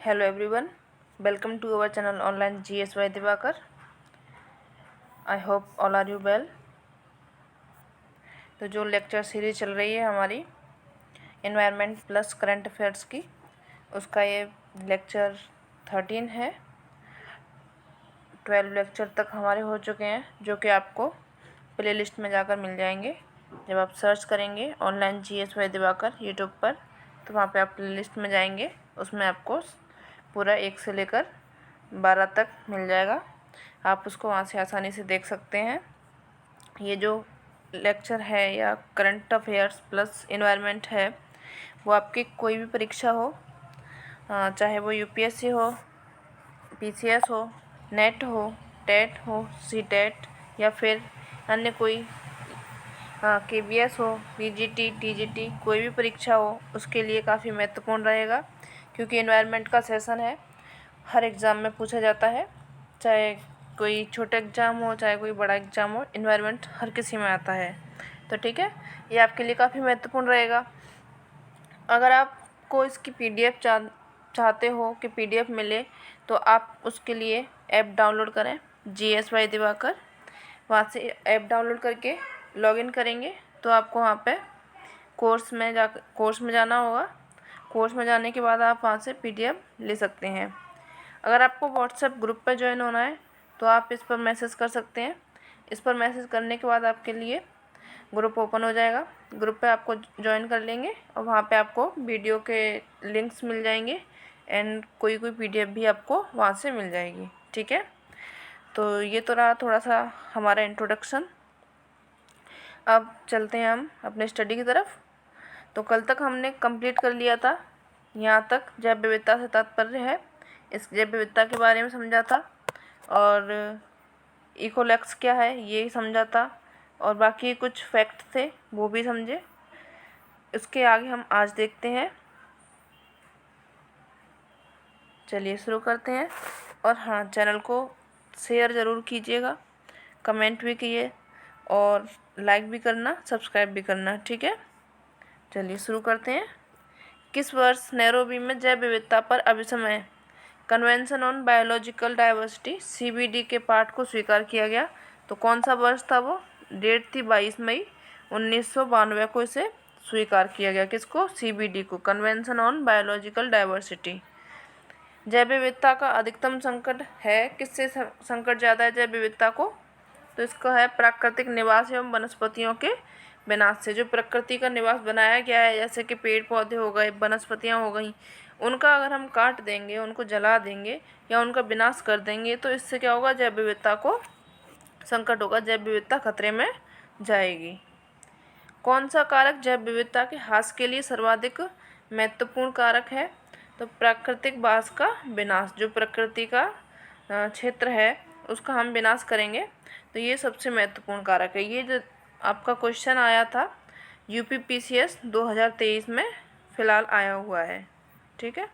Hello everyone, welcome to our channel online GS by Divakar. I hope all are you well. तो जो lecture series चल रही है हमारी एनवायरनमेंट प्लस करंट अफेयर्स की, उसका ये लेक्चर 13 है। 12 लेक्चर तक हमारे हो चुके हैं, जो कि आपको प्ले लिस्ट में जाकर मिल जाएंगे। जब आप सर्च करेंगे online GS by Divakar YouTube पर, तो वहाँ पे आप प्ले लिस्ट में जाएंगे, उसमें आपको पूरा 1 से लेकर 12 तक मिल जाएगा। आप उसको वहाँ से आसानी से देख सकते हैं। ये जो लेक्चर है या करंट अफेयर्स प्लस एनवायरनमेंट है, वो आपकी कोई भी परीक्षा हो, चाहे वो UPSC हो, PCS हो, नेट हो, टेट हो, CTET या फिर अन्य कोई KVS हो, PGT, TGT, कोई भी परीक्षा हो, उसके लिए काफ़ी महत्वपूर्ण रहेगा, क्योंकि एनवायरनमेंट का सेशन है, हर एग्ज़ाम में पूछा जाता है। चाहे कोई छोटा एग्ज़ाम हो, चाहे कोई बड़ा एग्ज़ाम हो, एनवायरनमेंट हर किसी में आता है। तो ठीक है, ये आपके लिए काफ़ी महत्वपूर्ण रहेगा। अगर आपको इसकी PDF चाहते हो कि PDF मिले, तो आप उसके लिए ऐप डाउनलोड करें GS बाय दिवाकर। वहाँ से ऐप डाउनलोड करके लॉगिन करेंगे तो आपको वहाँ पे कोर्स में जाना होगा। कोर्स में जाने के बाद आप वहाँ से PDF ले सकते हैं। अगर आपको व्हाट्सएप ग्रुप पर ज्वाइन होना है, तो आप इस पर मैसेज कर सकते हैं। इस पर मैसेज करने के बाद आपके लिए ग्रुप ओपन हो जाएगा। ग्रुप पे आपको ज्वाइन कर लेंगे और वहाँ पे आपको वीडियो के लिंक्स मिल जाएंगे एंड कोई PDF भी आपको वहाँ से मिल जाएगी। ठीक है, तो ये तो रहा थोड़ा सा हमारा इंट्रोडक्शन। अब चलते हैं हम अपने स्टडी की तरफ। तो कल तक हमने कंप्लीट कर लिया था, यहाँ तक जैव विविधता से तात्पर्य है, इस जैव विविधता के बारे में समझा था, और इकोलैक्स क्या है ये समझा था, और बाकी कुछ फैक्ट थे वो भी समझे। इसके आगे हम आज देखते हैं। चलिए शुरू करते हैं। और हाँ, चैनल को शेयर ज़रूर कीजिएगा, कमेंट भी कीजिए और लाइक भी करना, सब्सक्राइब भी करना। ठीक है, चलिए शुरू करते हैं। किस वर्ष नैरोबी में जैव विविधता पर अभिसमय convention on biological diversity CBD के पाठ को स्वीकार किया गया? तो कौन सा वर्ष था वो? डेट थी 22 मई 1992 को इसे स्वीकार किया गया। किसको? CBD को, कन्वेंशन ऑन बायोलॉजिकल डाइवर्सिटी। जैव विविधता का अधिकतम संकट है, किससे संकट ज़्यादा है जैव विविधता को? तो इसका है प्राकृतिक निवास एवं वनस्पतियों के विनाश से। जो प्रकृति का निवास बनाया गया है, जैसे कि पेड़ पौधे हो गए, वनस्पतियाँ हो गई, उनका अगर हम काट देंगे, उनको जला देंगे या उनका विनाश कर देंगे, तो इससे क्या होगा? जैव विविधता को संकट होगा, जैव विविधता खतरे में जाएगी। कौन सा कारक जैव विविधता के ह्रास के लिए सर्वाधिक महत्वपूर्ण कारक है? तो प्राकृतिक वास का विनाश। जो प्रकृति का क्षेत्र है, उसका हम विनाश करेंगे, तो ये सबसे महत्वपूर्ण कारक है। ये जो आपका क्वेश्चन आया था UPPCS 2023 में फ़िलहाल आया हुआ है। ठीक है,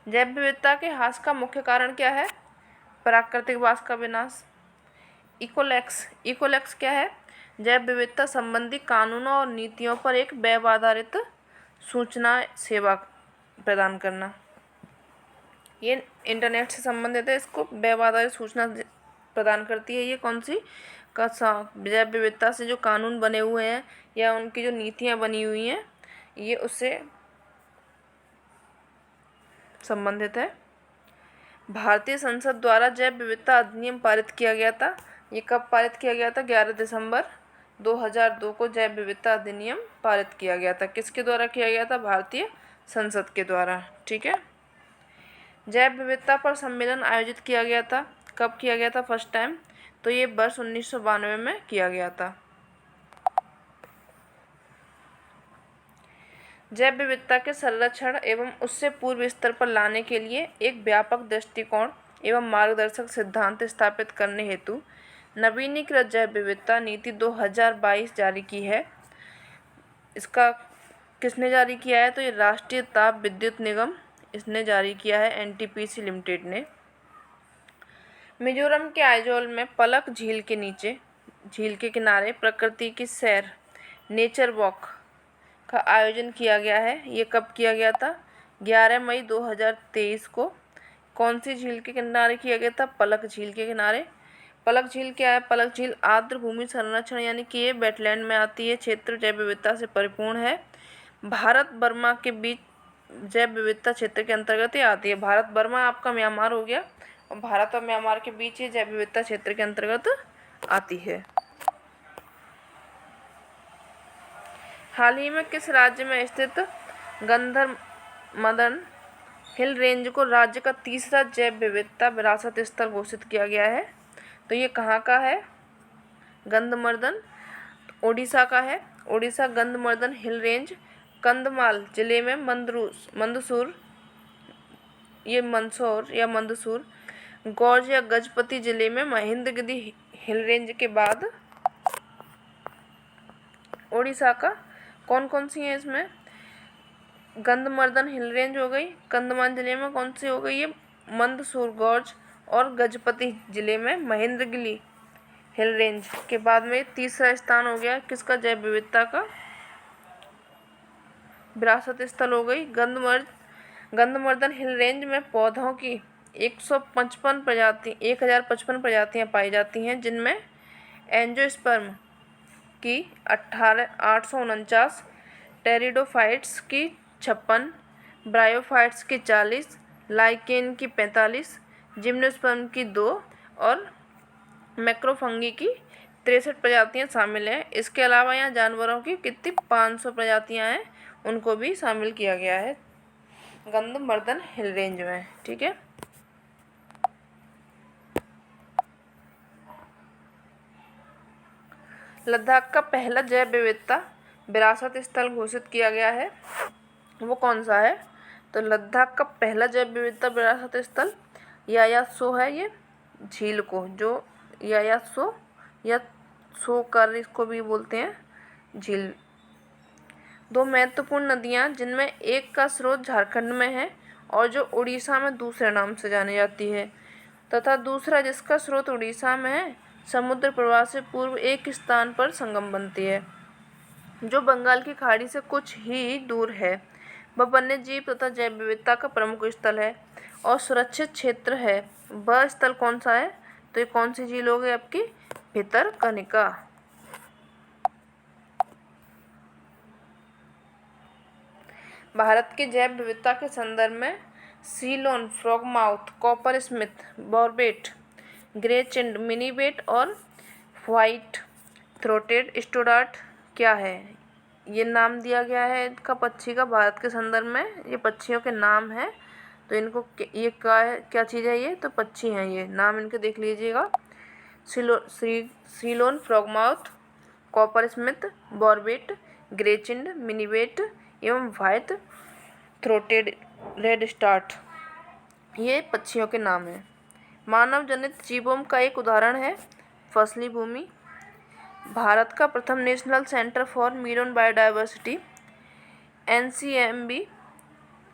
जैव विविधता के ह्रास का मुख्य कारण क्या है? प्राकृतिक वास का विनाश। इकोलैक्स क्या है? जैव विविधता संबंधी कानूनों और नीतियों पर एक वेब आधारित सूचना सेवा प्रदान करना। ये इंटरनेट से संबंधित है, इसको वेब आधारित सूचना प्रदान करती है। ये कौन सी? जैव विविधता से जो कानून बने हुए हैं या उनकी जो नीतियाँ बनी हुई हैं, ये उससे संबंधित है। भारतीय संसद द्वारा जैव विविधता अधिनियम पारित किया गया था। ये कब पारित किया गया था? 11 दिसंबर 2002 को जैव विविधता अधिनियम पारित किया गया था। किसके द्वारा किया गया था? भारतीय संसद के द्वारा। ठीक है, जैव विविधता पर सम्मेलन आयोजित किया गया था। कब किया गया था फर्स्ट टाइम? तो ये वर्ष 1992 में किया गया था। जैव विविधता के संरक्षण एवं उससे पूर्व स्तर पर लाने के लिए एक व्यापक दृष्टिकोण एवं मार्गदर्शक सिद्धांत स्थापित करने हेतु नवीनीकृत जैव विविधता नीति 2022 जारी की है। इसका किसने जारी किया है? तो ये राष्ट्रीय ताप विद्युत निगम इसने जारी किया है, NTPC लिमिटेड ने। मिजोरम के आइजोल में पलक झील के किनारे प्रकृति की सैर, नेचर वॉक का आयोजन किया गया है। ये कब किया गया था? 11 मई 2023 को। कौन सी झील के किनारे किया गया था? पलक झील के किनारे। पलक झील क्या है? पलक झील आर्द्र भूमि संरक्षण यानी कि ये वेटलैंड में आती है क्षेत्र, जैव विविधता से परिपूर्ण है। भारत बर्मा के बीच जैव विविधता क्षेत्र के अंतर्गत ये आती है। भारत बर्मा आपका म्यांमार हो गया, और भारत और म्यांमार के बीच ये जैव विविधता क्षेत्र के अंतर्गत आती है। हाल ही में किस राज्य में स्थित गंधर्मदन हिल रेंज को राज्य का तीसरा जैव विविधता विरासत स्थल घोषित किया गया है? तो ये कहाँ का है? गंधर्मदन ओडिशा का है। ओडिशा गंधर्मदन हिल रेंज कंधमाल जिले में मंदसौर या मंदसौर गौज या गजपति जिले में महेंद्रगिरी हिल रेंज के बाद ओडिशा का कौन कौन सी है इसमें? गंधर्मदन हिल रेंज हो गई, कंधमाल जिले में कौन सी हो गई? ये मंदसौर गौज, और गजपति जिले में महेंद्रगिरी हिल रेंज के बाद में तीसरा स्थान हो गया किसका? जैव विविधता का विरासत स्थल हो गई गंधर्मदन हिल रेंज में पौधों की 1055 प्रजातियां पाई जाती हैं, जिनमें एंजियोस्पर्म की 849, टेरिडोफाइट्स की 56, ब्रायोफाइट्स की 40, लाइकेन की 45, जिम्नोस्पर्म की 2 और मैक्रोफंगी की 63 प्रजातियां शामिल हैं। इसके अलावा यहाँ जानवरों की कितनी 500 प्रजातियां हैं, उनको भी शामिल किया गया है गंधर्मदन हिल रेंज में। ठीक है। लद्दाख का पहला जैव विविधता विरासत स्थल घोषित किया गया है, वो कौन सा है? तो लद्दाख का पहला जैव विविधता विरासत स्थल यायासो है। ये झील को जो यायासो या सोकर इसको भी बोलते हैं झील। दो महत्वपूर्ण नदियां जिनमें एक का स्रोत झारखंड में है और जो उड़ीसा में दूसरे नाम से जानी जाती है, तथा दूसरा जिसका स्रोत उड़ीसा में है, समुद्र प्रवाह से पूर्व एक स्थान पर संगम बनती है जो बंगाल की खाड़ी से कुछ ही दूर है। वह वन्य जीव तथा जैव विविधता का प्रमुख स्थल है और सुरक्षित क्षेत्र है। वह स्थल कौन सा है? तो ये कौन सी झील हो गई आपकी? भितरकनिका। भारत की जैव विविधता के संदर्भ में सीलोन, फ्रॉगमाउथ, कॉपर स्मिथ, बॉर्बेट, ग्रे चिंड, मिनीबेट और व्हाइट थ्रोटेड स्टोडार्ट क्या है? ये नाम दिया गया है इनका पक्षी का भारत के संदर्भ में। ये पक्षियों के नाम हैं, तो इनको ये क्या चीज़ है? ये तो पक्षी हैं, ये नाम इनके देख लीजिएगा। सीलोन, फ्रॉगमाउथ, कॉपर स्मिथ, बॉर्बेट, ग्रे चिंड, मिनीबेट एवं व्हाइट थ्रोटेड रेडस्टार्ट, ये पक्षियों के नाम हैं। मानव जनित जीवों का एक उदाहरण है फसली भूमि। भारत का प्रथम national centre for marine biodiversity NCMB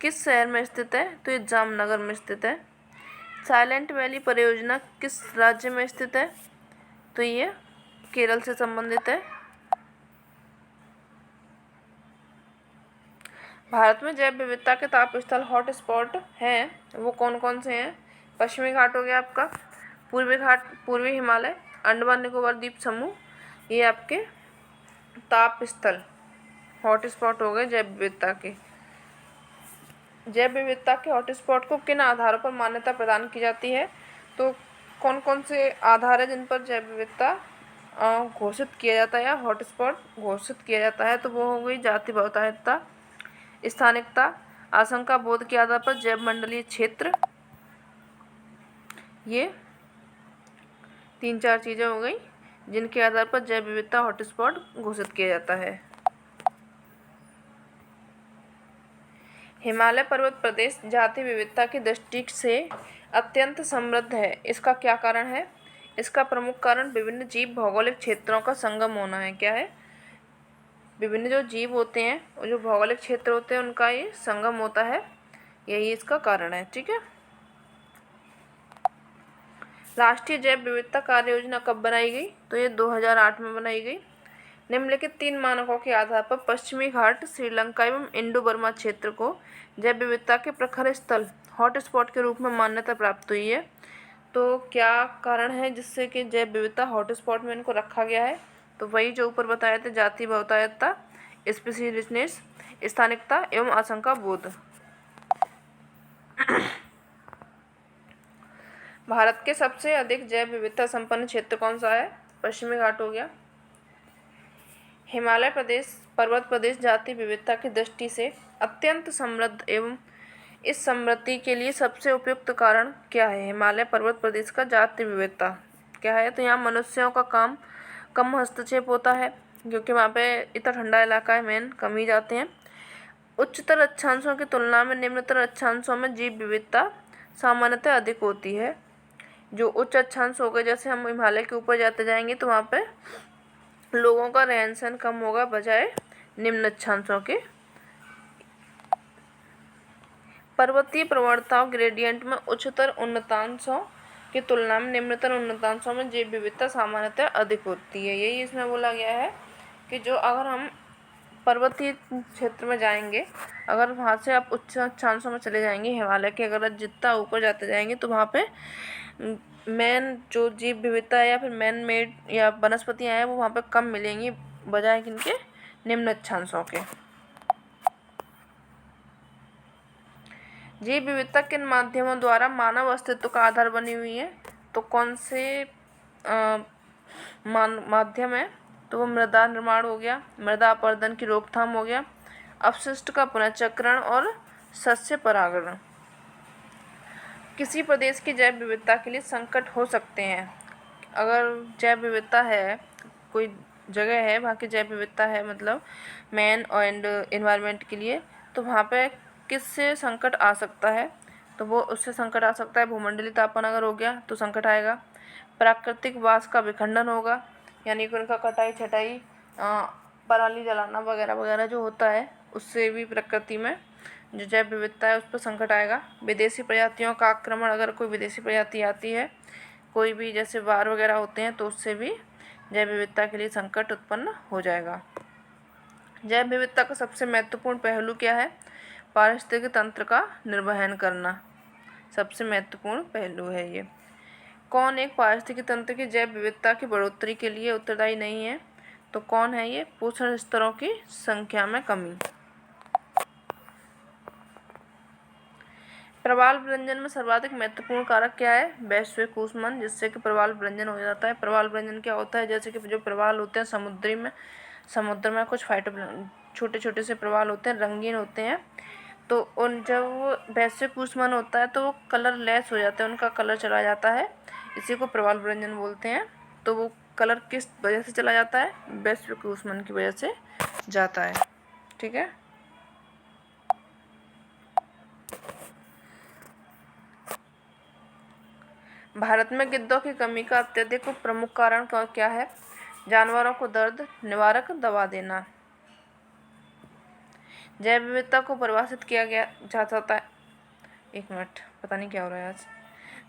किस शहर में स्थित है? तो ये जामनगर में स्थित है। साइलेंट वैली परियोजना किस राज्य में स्थित है? तो ये केरल से संबंधित है। भारत में जैव विविधता के ताप स्थल हॉट स्पॉट हैं, वो कौन कौन से हैं? पश्चिमी घाट हो गया आपका, पूर्वी घाट, पूर्वी हिमालय, अंडमान निकोबार द्वीप समूह, ये आपके ताप स्थल हॉट स्पॉट हो गए जैव विविधता के। जैव विविधता के हॉट स्पॉट को किन आधारों पर मान्यता प्रदान की जाती है? तो कौन कौन से आधार है जिन पर जैव विविधता घोषित किया जाता है या हॉट स्पॉट घोषित किया जाता है? तो वो हो गई जाति बहुतायतता, स्थानिकता, आशंका बोध के आधार पर जैव मंडलीय क्षेत्र, ये 3-4 चीज़ें हो गई जिनके आधार पर जैव विविधता हॉटस्पॉट घोषित किया जाता है। हिमालय पर्वत प्रदेश जाति विविधता की दृष्टि से अत्यंत समृद्ध है। इसका क्या कारण है? इसका प्रमुख कारण विभिन्न जीव भौगोलिक क्षेत्रों का संगम होना है। क्या है? विभिन्न जो जीव होते हैं और जो भौगोलिक क्षेत्र होते हैं उनका ये संगम होता है, यही इसका कारण है। ठीक है। राष्ट्रीय जैव विविधता कार्य योजना कब बनाई गई? तो ये 2008 में बनाई गई। निम्नलिखित 3 मानकों के आधार पर पश्चिमी घाट, श्रीलंका एवं इंडो बर्मा क्षेत्र को जैव विविधता के प्रखर स्थल हॉटस्पॉट के रूप में मान्यता प्राप्त हुई है। तो क्या कारण है जिससे कि जैव विविधता हॉटस्पॉट में इनको रखा गया है? तो वही जो ऊपर बताए थे, जाति बहुतायतता, स्पीशीज रिचनेस, स्थानिकता एवं आशंका बोध। भारत के सबसे अधिक जैव विविधता संपन्न क्षेत्र कौन सा है? पश्चिमी घाट हो गया। हिमालय प्रदेश पर्वत प्रदेश जाति विविधता की दृष्टि से अत्यंत समृद्ध एवं इस समृद्धि के लिए सबसे उपयुक्त कारण क्या है? हिमालय पर्वत प्रदेश का जाति विविधता क्या है? तो यहाँ मनुष्यों का कम हस्तक्षेप होता है, क्योंकि वहाँ पे इतना ठंडा इलाका है, मेन कम ही जाते हैं। उच्चतर अक्षांशों की तुलना में निम्नतर अक्षांशों में जीव विविधता सामान्यतः अधिक होती है। जो उच्च अक्षांश हो गए, जैसे हम हिमालय के ऊपर जाते जाएंगे तो वहाँ पे लोगों का रहन सहन कम होगा बजाय निम्न अक्षांशों के। पर्वतीय प्रवणताओं ग्रेडियंट में उच्चतर उन्नतांशों की तुलना में निम्नतर उन्नतांशों में जैव विविधता सामान्यतः अधिक होती है। यही इसमें बोला गया है कि जो अगर हम पर्वतीय क्षेत्र में जाएंगे, अगर वहाँ से आप उच्च अक्षांशों में चले जाएंगे हिमालय के, अगर जितना ऊपर जाते जाएंगे तो वहाँ पे मेन जो जीव विविधता है या फिर मैन मेड या वनस्पतियाँ हैं वो वहाँ पे कम मिलेंगी बजाय किनके? निम्न अक्षांशों के। जीव विविधता किन माध्यमों द्वारा मानव अस्तित्व का आधार बनी हुई है? तो कौन से माध्यम है? तो वो मृदा निर्माण हो गया, मृदा अपरदन की रोकथाम हो गया, अपशिष्ट का पुनर्चक्रण और सस्य परागण। किसी प्रदेश की जैव विविधता के लिए संकट हो सकते हैं। अगर जैव विविधता है, कोई जगह है वहाँ की जैव विविधता है, मतलब मैन एंड एनवायरनमेंट के लिए, तो वहाँ पे किससे संकट आ सकता है? तो वो उससे संकट आ सकता है भूमंडलीय तापमान अगर हो गया तो संकट आएगा। प्राकृतिक वास का विखंडन होगा, यानी कि उनका कटाई छटाई, पराली जलाना वगैरह वगैरह जो होता है, उससे भी प्रकृति में जो जैव विविधता है उस पर संकट आएगा। विदेशी प्रजातियों का आक्रमण, अगर कोई विदेशी प्रजाति आती है, कोई भी जैसे वार वगैरह होते हैं, तो उससे भी जैव विविधता के लिए संकट उत्पन्न हो जाएगा। जैव विविधता का सबसे महत्वपूर्ण पहलू क्या है? पारिस्थितिकी तंत्र का निर्वहन करना सबसे महत्वपूर्ण पहलू है ये। कौन एक पारिस्थितिकी तंत्र की जैव विविधता की बढ़ोतरी के लिए उत्तरदायी नहीं है? तो कौन है ये? पोषण स्तरों की संख्या में कमी। प्रवाल विरंजन में सर्वाधिक महत्वपूर्ण कारक क्या है? वैश्विक ऊष्मन, जिससे कि प्रवाल विरंजन हो जाता है। प्रवाल विरंजन क्या होता है? जैसे कि जो प्रवाल होते हैं समुद्र में कुछ छोटे छोटे से प्रवाल होते हैं, रंगीन होते हैं, तो उन जब वैश्विक ऊष्मन होता है तो वो कलर लेस हो जाते हैं, उनका कलर चला जाता है, इसी को प्रवाल विरंजन बोलते हैं। तो वो कलर किस वजह से चला जाता है? वैश्विक ऊष्मन की वजह से जाता है। ठीक है। भारत में गिद्धों की कमी का अत्यधिक प्रमुख कारण क्या है? जानवरों को दर्द निवारक दवा देना। जैव विविधता को परिभाषित किया गया जाता है, एक मिनट, पता नहीं क्या हो रहा है आज।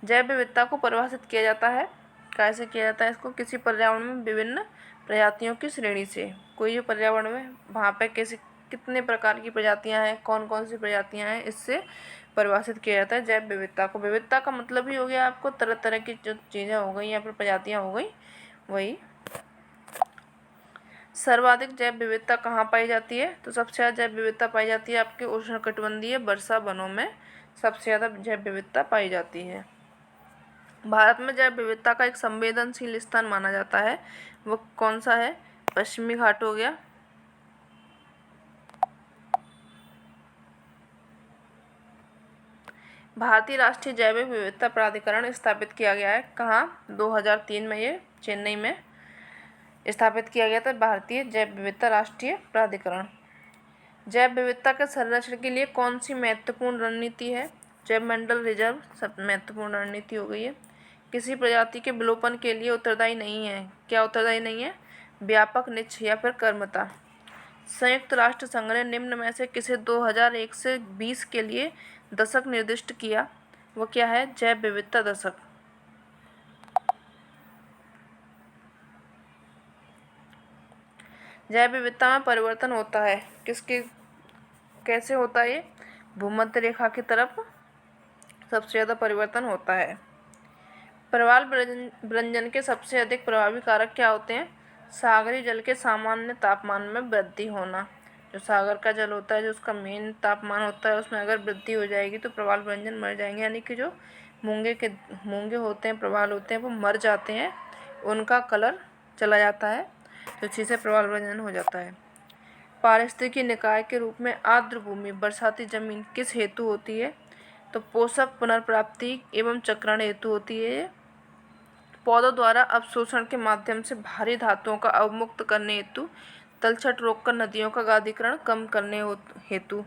जैव विविधता को परिभाषित किया जाता है, कैसे किया जाता है इसको? किसी पर्यावरण में विभिन्न प्रजातियों की श्रेणी से। कोई जो पर्यावरण में वहाँ पे कितने प्रकार की प्रजातियाँ हैं, कौन कौन सी प्रजातियाँ हैं, इससे परिभाषित किया जाता है जैव विविधता को। विविधता का मतलब ही हो गया आपको तरह तरह की जो चीज़ें हो गई या फिर प्रजातियाँ हो गई, वही। सर्वाधिक जैव विविधता कहाँ पाई जाती है? तो सबसे ज़्यादा जैव विविधता पाई जाती है आपके उष्णकटिबंधीय वर्षा वनों में, सबसे ज़्यादा जैव विविधता पाई जाती है। भारत में जैव विविधता का एक संवेदनशील स्थान माना जाता है, वो कौन सा है? पश्चिमी घाट हो गया। भारतीय राष्ट्रीय जैव विविधता प्राधिकरण स्थापित किया गया है, कहाँ? 2003 में ये चेन्नई में स्थापित किया गया था, भारतीय जैव विविधता राष्ट्रीय प्राधिकरण। जैव विविधता के संरक्षण के लिए कौन सी महत्वपूर्ण रणनीति है? जैव मंडल रिजर्व सब महत्वपूर्ण रणनीति हो गई है। किसी प्रजाति के विलोपन के लिए उत्तरदायी नहीं है। क्या उत्तरदायी नहीं है? व्यापक निश्चय या फिर कर्मता। संयुक्त राष्ट्र संघ ने निम्न में से किसे 2001 से 20 के लिए दशक निर्दिष्ट किया? वो क्या है? जैव विविधता दशक। जैव विविधता में परिवर्तन होता है किसके, कैसे होता है ये? भूमध्य रेखा की तरफ सबसे ज़्यादा परिवर्तन होता है। प्रवाल वृंजन के सबसे अधिक प्रभावी कारक क्या होते हैं? सागरीय जल के सामान्य तापमान में वृद्धि होना। जो सागर का जल होता है, जो उसका मेन तापमान होता है, उसमें अगर वृद्धि हो जाएगी तो प्रवाल वृंजन मर जाएंगे, यानी कि जो मूंगे होते हैं, प्रवाल होते हैं, वो मर जाते हैं, उनका कलर चला जाता है, तो इसी से प्रवाल वृंजन हो जाता है। पारिस्थितिकी निकाय के रूप में आर्द्र भूमि बरसाती जमीन किस हेतु होती है? तो पोषक पुनर्प्राप्ति एवं चक्रण हेतु होती है ये। पौधों द्वारा अवशोषण के माध्यम से भारी धातुओं का अवमुक्त करने हेतु, तलछट रोककर नदियों का गादीकरण कम करने हेतु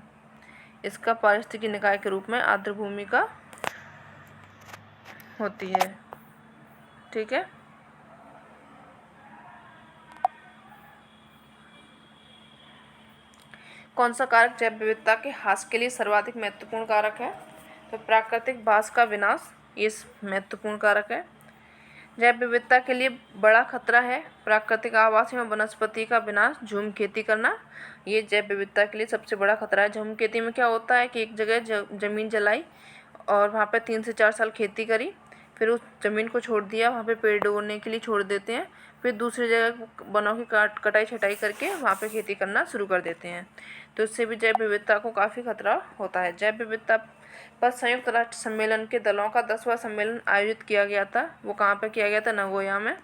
इसका पारिस्थितिकी निकाय के रूप में आर्द्र भूमि का होती है। ठीक है। कौन सा कारक जैव विविधता के ह्रास के लिए सर्वाधिक महत्वपूर्ण कारक है? तो प्राकृतिक बास का विनाश, ये महत्वपूर्ण कारक है। जैव विविधता के लिए बड़ा खतरा है प्राकृतिक आवास एवं वनस्पति का विनाश, झूम खेती करना, ये जैव विविधता के लिए सबसे बड़ा खतरा है। झूम खेती में क्या होता है कि एक जगह ज़मीन जलाई और वहाँ पे 3 से 4 साल खेती करी, फिर उस ज़मीन को छोड़ दिया, वहाँ पे पेड़ उगने के लिए छोड़ देते हैं, फिर दूसरी जगह वनों की कटाई छटाई करके वहाँ पे खेती करना शुरू कर देते हैं, तो इससे भी जैव विविधता को काफ़ी खतरा होता है। जैव विविधता पर संयुक्त राष्ट्र सम्मेलन के दलों का 10वां सम्मेलन आयोजित किया गया था। वो कहाँ पर किया गया था? नगोया में।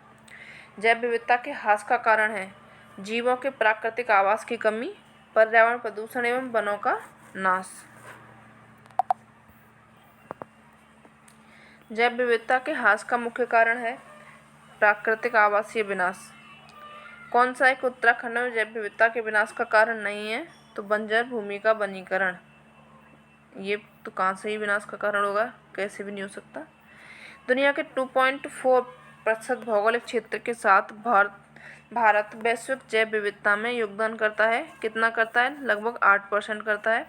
जैव विविधता के ह्रास का कारण है जीवों के प्राकृतिक आवास की कमी, पर्यावरण प्रदूषण एवं वनों का नाश। जैव विविधता के ह्रास का मुख्य कारण है प्राकृतिक आवासीय विनाश। कौन सा एक उत्तराखंड में जैव विविधता के विनाश का कारण नहीं है? तो बंजर भूमि का वनीकरण। ये तो कहाँ से ही विनाश का कारण होगा? कैसे भी नहीं हो सकता। दुनिया के 2.4% भौगोलिक क्षेत्र के साथ भारत वैश्विक जैव विविधता में योगदान करता है। कितना करता है? लगभग 8% करता है।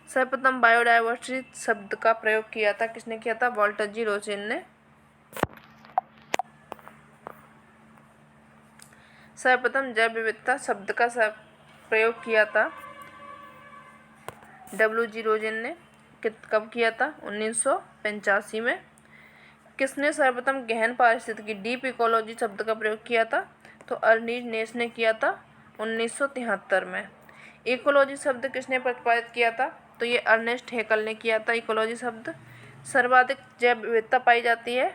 सर्वप्रथम बायोडायवर्सिटी शब्द का प्रयोग किया था, किसने किया था? वॉल्टर जी रोसेन ने। सर्वप्रथम जैव विविधता शब्द का प्रयोग किया था W.G. रोसेन ने। कब किया था? 1985 में। किसने सर्वप्रथम गहन पारिस्थितिकी डीप इकोलॉजी शब्द का प्रयोग किया था? तो अर्नीस्ट नेस ने किया था 1973 में। इकोलॉजी शब्द किसने प्रतिपादित किया था? तो ये अर्नेस्ट हैकल ने किया था इकोलॉजी शब्द। सर्वाधिक जैव विविधता पाई जाती है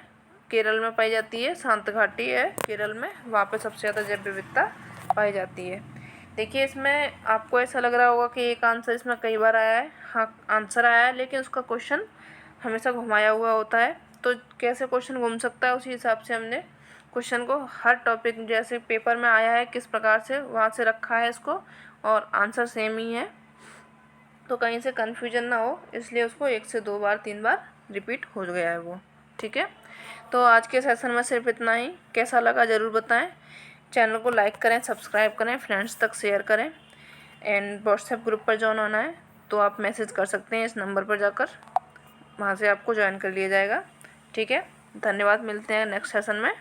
केरल में पाई जाती है, शांत घाटी है केरल में, वहाँ पे सबसे ज़्यादा जैव विविधता पाई जाती है। देखिए इसमें आपको ऐसा लग रहा होगा कि एक आंसर इसमें कई बार आया है। हाँ, आंसर आया है, लेकिन उसका क्वेश्चन हमेशा घुमाया हुआ होता है, तो कैसे क्वेश्चन घूम सकता है, उसी हिसाब से हमने क्वेश्चन को हर टॉपिक जैसे पेपर में आया है किस प्रकार से वहाँ से रखा है इसको, और आंसर सेम ही है, तो कहीं से कन्फ्यूजन ना हो, इसलिए उसको 1 से 2 बार 3 बार रिपीट हो गया है वो। ठीक है, तो आज के सेशन में सिर्फ इतना ही। कैसा लगा ज़रूर बताएं। चैनल को लाइक करें, सब्सक्राइब करें, फ्रेंड्स तक शेयर करें, एंड व्हाट्सएप ग्रुप पर ज्वाइन होना है तो आप मैसेज कर सकते हैं इस नंबर पर जाकर, वहाँ से आपको ज्वाइन कर लिया जाएगा। ठीक है, धन्यवाद, मिलते हैं नेक्स्ट सेशन में।